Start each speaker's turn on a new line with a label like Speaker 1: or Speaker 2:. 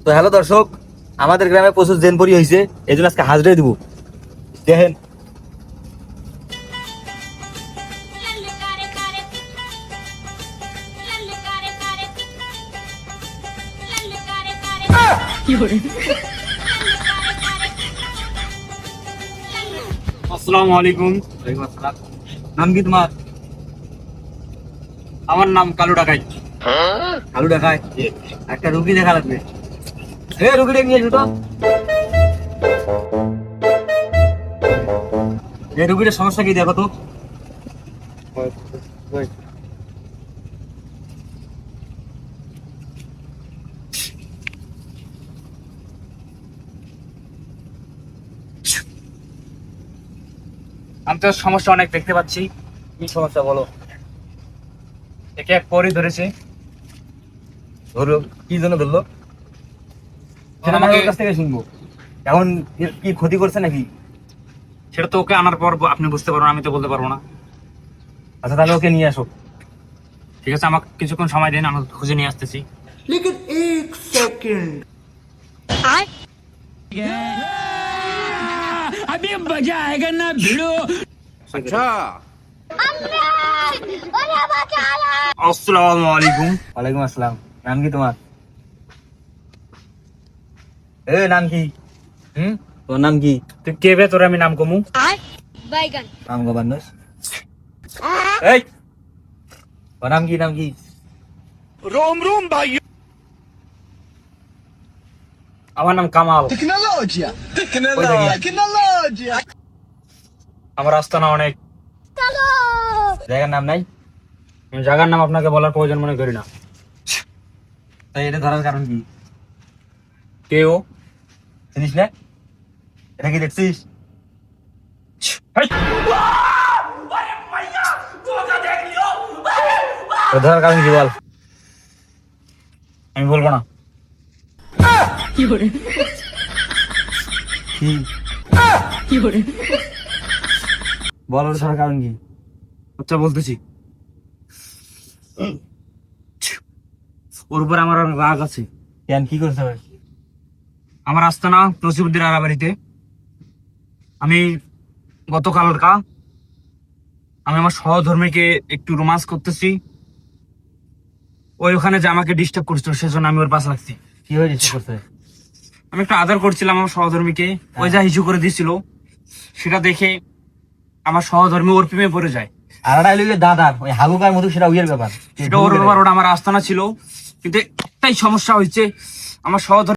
Speaker 1: তো হ্যালো দর্শক, আমাদের গ্রামে প্রচুর জেনপরি হয়েছে, এই জন্য আজকে হাজরাই দিব। দেখেন
Speaker 2: আসসালামু আলাইকুম। নাম কি তোমার? আমার নাম কালু ডাকাই।
Speaker 1: আলু দেখায়, একটা রুগী দেখা লাগবে। রুগীটা নিয়ে এসো তো। এই রুগীটার সমস্যা কি দেখো তো।
Speaker 2: আমি তো সমস্যা অনেক দেখতে পাচ্ছি।
Speaker 1: কি সমস্যা বলো?
Speaker 2: একে এক পরই ধরেছে।
Speaker 1: ধরলো কি জন্য ধরলো সেটা
Speaker 2: আমাকে-
Speaker 1: আমার কাছ থেকে শুনবো। এখন এর কি ক্ষতি করছে নাকি?
Speaker 2: সেটা তো ওকে আনার পর আপনি বুঝতে পারবেন, আমি তো বলতে পারবো না।
Speaker 1: আচ্ছা তাহলে ওকে নিয়ে আসো।
Speaker 2: ঠিক আছে, আমাকে কিছুক্ষণ সময় দিন, আমি খুঁজে নিয়ে আসতেছি।
Speaker 3: लेकिन एक सेकंड
Speaker 1: আচ্ছা।
Speaker 2: আসসালামু আলাইকুম।
Speaker 1: ওয়ালাইকুম আসসালাম। নাম কি তোমার? নাম কি? তোর নাম কি?
Speaker 2: তুই কে বে? তোর আমি নাম কমু?
Speaker 1: নাম গবান্নস। এই তোর নাম কি? নাম কি?
Speaker 2: আমার নাম কামাল।
Speaker 3: टेक्नोलॉजिया
Speaker 2: আমার আস্তানা অনেক।
Speaker 1: জায়গার নাম নাই?
Speaker 2: আমি জায়গার নাম আপনাকে বলার প্রয়োজন মনে করি না।
Speaker 1: তাই এটা ধরার কারণ কি?
Speaker 2: কে ও?
Speaker 1: চিনিস না? এটা কি দেখছিস?
Speaker 2: হেই!
Speaker 1: এটা ধরার কারণ কি বল?
Speaker 2: আমি বলবো না।
Speaker 1: কি? বল ওটা ধরার কারণ কি?
Speaker 2: আচ্ছা বলতেছি। ওর উপর আমার অনেক রাগ আছে।
Speaker 1: কেন কি করতে হবে?
Speaker 2: আমার আস্তানা নসিবুদ্দিন আরাবাড়িতে। আমি গতকালকা আমি আমার সহধর্মীকে একটু রোমান্স করতেছি। ওই ওখানে যে আমাকে ডিস্টার্ব করছিল, সেজন্য আমি ওর পাশে লাগছি।
Speaker 1: কি হয়েছে করতে?
Speaker 2: আমি একটু আদর করছিলাম আমার সহধর্মীকে, ওই যা হিসু করে দিছিল সেটা দেখে আমার সহধর্মী ওর প্রেমে পড়ে যায়।
Speaker 1: আর একটা হইলো দাদার ওই হালুকার মধু, সেটা উইয়ের ব্যাপার।
Speaker 2: সেটা ওর ব্যাপার, ওটা আমার আস্তানা ছিল। কিন্তু একটাই সমস্যা হয়েছে, আমার সহধর্মী